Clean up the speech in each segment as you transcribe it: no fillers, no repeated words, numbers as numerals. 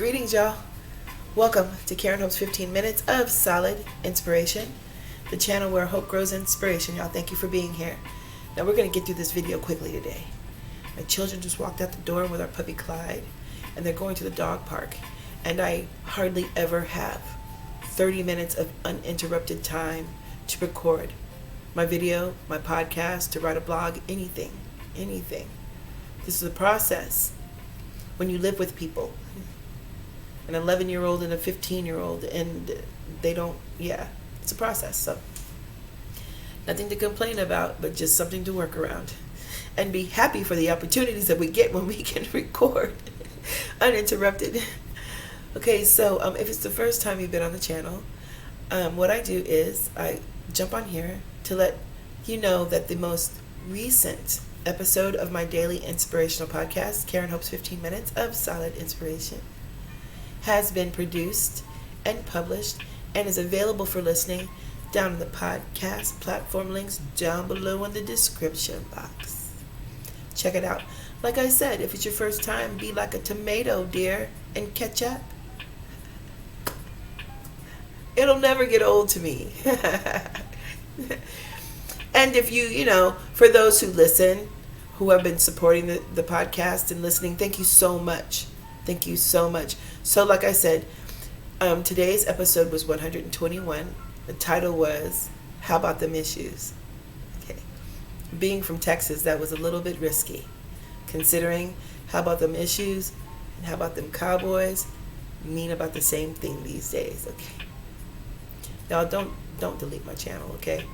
Greetings, y'all. Welcome to Karen Hope's 15 Minutes of Solid Inspiration, the channel where hope grows inspiration. Y'all, thank you for being here. Now, we're going to get through this video quickly today. My children just walked out the door with our puppy Clyde, and they're going to the dog park. And I hardly ever have 30 minutes of uninterrupted time to record my video, my podcast, to write a blog, anything. This is a process when you live with people. An 11-year-old and a 15-year-old, and they don't, it's a process. So nothing to complain about, but just something to work around and be happy for the opportunities that we get when we can record uninterrupted. Okay, so if it's the first time you've been on the channel, what I do is I jump on here to let you know that the most recent episode of my daily inspirational podcast, Karen Hope's 15 Minutes of Solid Inspiration, has been produced and published and is available for listening down in the podcast platform links down below in the description box. Check it out. Like I said, if it's your first time, be like a tomato, dear, and catch up. It'll never get old to me. And if you for those who listen, who have been supporting the podcast and listening, thank you so much. Thank you so much. So like I said, today's episode was 121. The title was, How About Them Issues? Okay. Being from Texas, that was a little bit risky, considering how about them issues and how about them cowboys mean about the same thing these days. Okay. Y'all don't delete my channel, okay?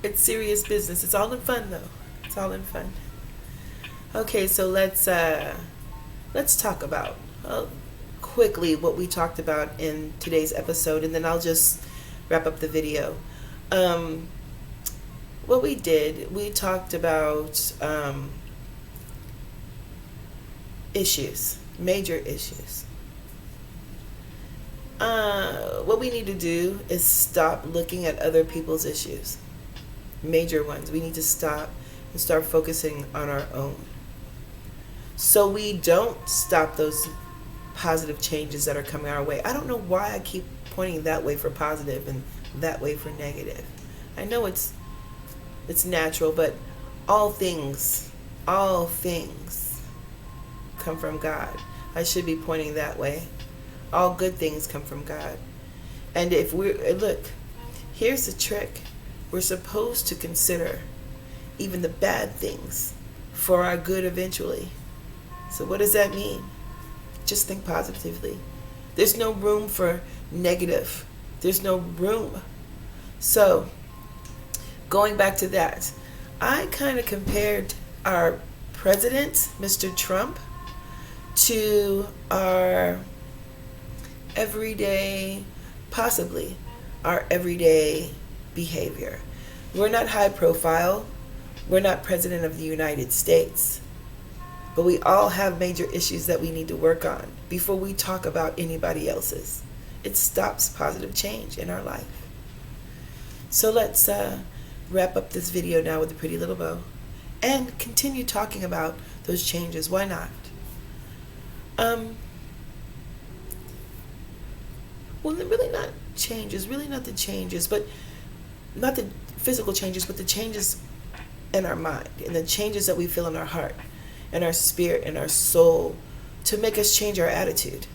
It's serious business. It's all in fun though. It's all in fun. Okay, so let's talk about quickly what we talked about in today's episode, and then I'll just wrap up the video. What we did, we talked about issues, major issues. What we need to do is stop looking at other people's issues, major ones. We need to stop and start focusing on our own, so we don't stop those positive changes that are coming our way. I don't know why I keep pointing that way for positive and that way for negative. I know it's natural, but all things come from God. I should be pointing that way. All good things come from God. And if look, here's the trick. We're supposed to consider even the bad things for our good eventually. So what does that mean? Just think positively. There's no room for negative. There's no room. So going back to that, I kind of compared our president, Mr. Trump, to our everyday behavior. We're not high profile. We're not president of the United States. But we all have major issues that we need to work on before we talk about anybody else's. It stops positive change in our life. So let's wrap up this video now with a pretty little bow and continue talking about those changes. Why not? Well, they're really not changes, but not the physical changes, but the changes in our mind and the changes that we feel in our heart and our spirit and our soul, to make us change our attitude,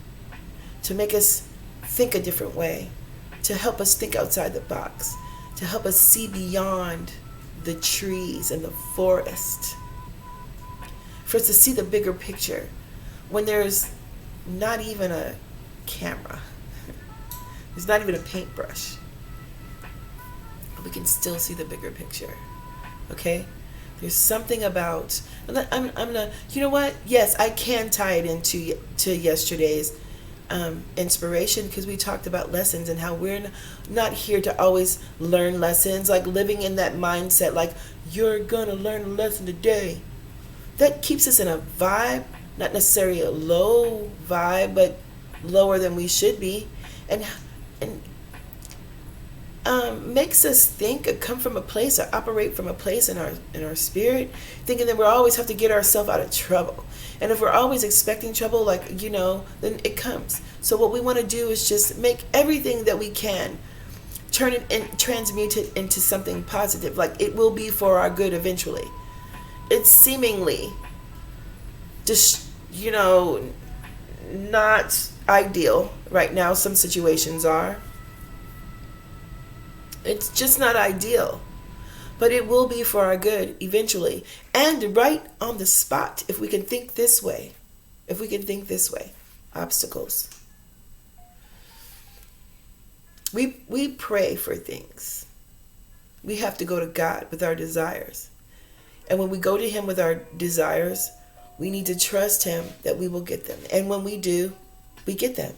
to make us think a different way, to help us think outside the box, to help us see beyond the trees and the forest, for us to see the bigger picture when there's not even a camera, there's not even a paintbrush, but we can still see the bigger picture. Okay? There's something about, I'm not, you know what? Yes, I can tie it into yesterday's inspiration, because we talked about lessons and how we're not here to always learn lessons, like living in that mindset, like you're gonna learn a lesson today. That keeps us in a vibe, not necessarily a low vibe, but lower than we should be. And makes us think or come from a place or operate from a place in our spirit, thinking that we always have to get ourselves out of trouble. And if we're always expecting trouble, like, then it comes. So what we want to do is just make everything that we can, turn it and transmute it into something positive. Like, it will be for our good eventually. It's seemingly just, not ideal right now. Some situations are. It's just not ideal. But it will be for our good eventually. And right on the spot, if we can think this way. Obstacles. We pray for things. We have to go to God with our desires. And when we go to Him with our desires, we need to trust Him that we will get them. And when we do, we get them.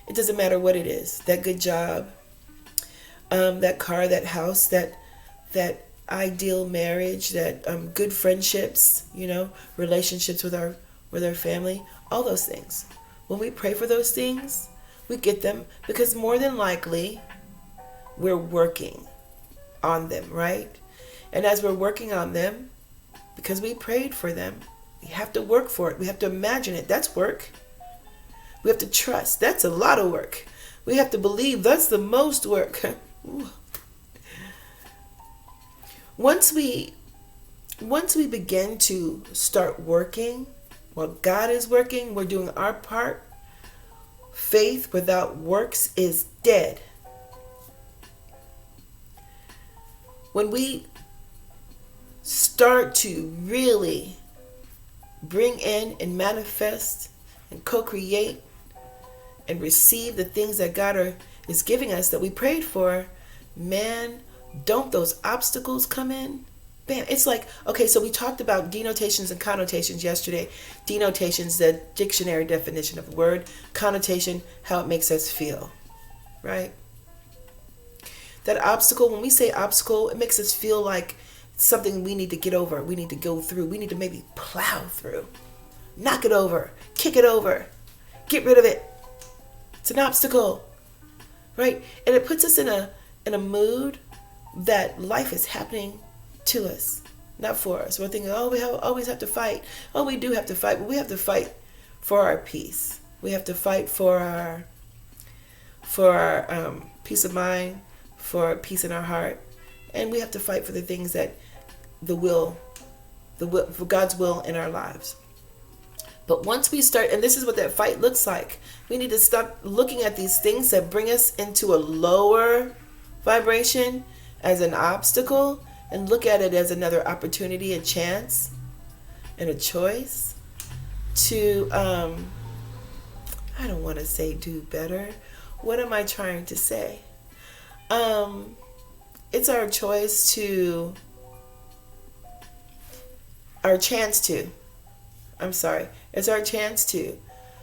It doesn't matter what it is. That good job, that car, that house, that ideal marriage, that good friendships, relationships with our family, all those things. When we pray for those things, we get them because more than likely we're working on them, right? And as we're working on them, because we prayed for them, we have to work for it. We have to imagine it. That's work. We have to trust. That's a lot of work. We have to believe. That's the most work. Once we begin to start working, while God is working, we're doing our part. Faith without works is dead. When we start to really bring in and manifest and co-create and receive the things that God is giving us that we prayed for, man, don't those obstacles come in? Bam. It's like, okay, so we talked about denotations and connotations yesterday. Denotations, the dictionary definition of the word. Connotation, how it makes us feel, right? That obstacle, when we say obstacle, it makes us feel like something we need to get over. We need to go through. We need to maybe plow through. Knock it over. Kick it over. Get rid of it. It's an obstacle, right? And it puts us in a mood that life is happening to us, not for us. We're thinking, oh, we always have to fight. Oh, we do have to fight, but we have to fight for our peace. We have to fight for our peace of mind, for peace in our heart, and we have to fight for the things that for God's will in our lives. But once we start, and this is what that fight looks like, we need to stop looking at these things that bring us into a lower vibration as an obstacle and look at it as another opportunity, a chance, and a choice to, I don't want to say do better. What am I trying to say? It's our choice to, it's our chance to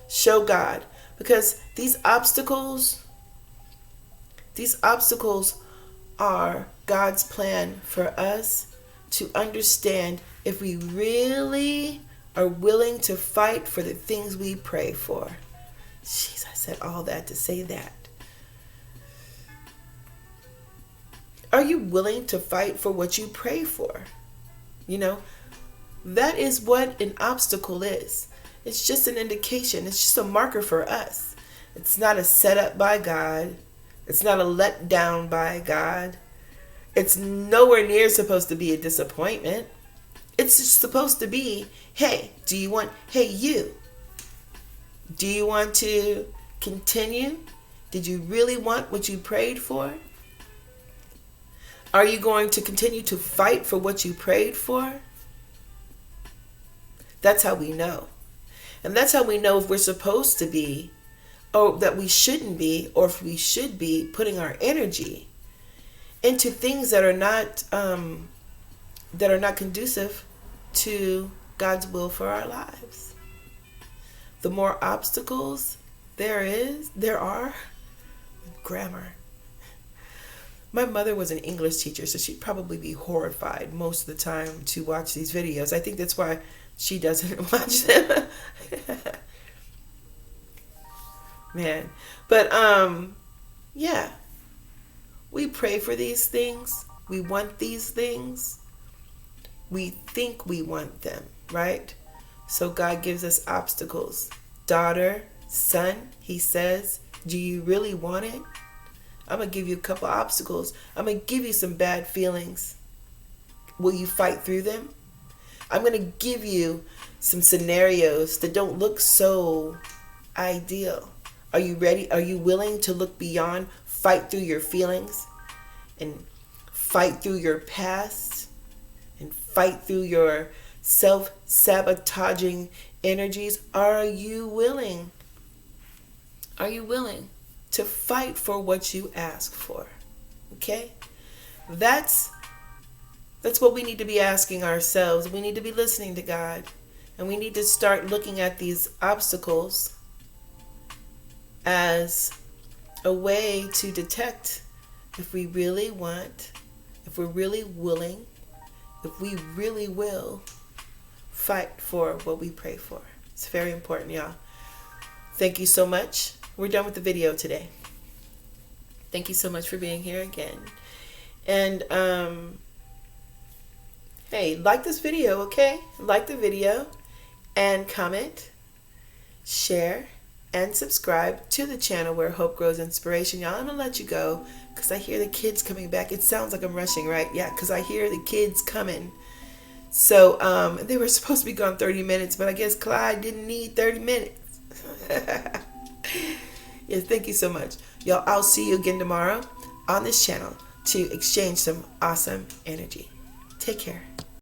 show God, because these obstacles are God's plan for us to understand if we really are willing to fight for the things we pray for. Jeez, I said all that to say that. Are you willing to fight for what you pray for? That is what an obstacle is. It's just an indication. It's just a marker for us. It's not a setup by God. It's not a letdown by God. It's nowhere near supposed to be a disappointment. It's just supposed to be, hey, do you want to continue? Did you really want what you prayed for? Are you going to continue to fight for what you prayed for? That's how we know. And that's how we know if we're supposed to be, or that we shouldn't be, or if we should be putting our energy into things that are not conducive to God's will for our lives. The more obstacles there are, grammar. My mother was an English teacher, so she'd probably be horrified most of the time to watch these videos. I think that's why she doesn't watch them. Man. But, yeah. We pray for these things. We want these things. We think we want them, right? So God gives us obstacles. Daughter, son, he says, do you really want it? I'm going to give you a couple obstacles. I'm going to give you some bad feelings. Will you fight through them? I'm going to give you some scenarios that don't look so ideal. Are you ready? Are you willing to look beyond, fight through your feelings, and fight through your past, and fight through your self-sabotaging energies? Are you willing? Are you willing to fight for what you ask for? Okay? That's what we need to be asking ourselves. We need to be listening to God. And we need to start looking at these obstacles as a way to detect if we really want, if we're really willing, if we really will fight for what we pray for. It's very important, y'all. Thank you so much. We're done with the video today. Thank you so much for being here again. And hey, like this video, okay? Like the video and comment, share, and subscribe to the channel where hope grows inspiration. Y'all, I'm gonna let you go because I hear the kids coming back. It sounds like I'm rushing, right? Yeah, because I hear the kids coming. So they were supposed to be gone 30 minutes, but I guess Clyde didn't need 30 minutes. Yeah, thank you so much. Y'all, I'll see you again tomorrow on this channel to exchange some awesome energy. Take care.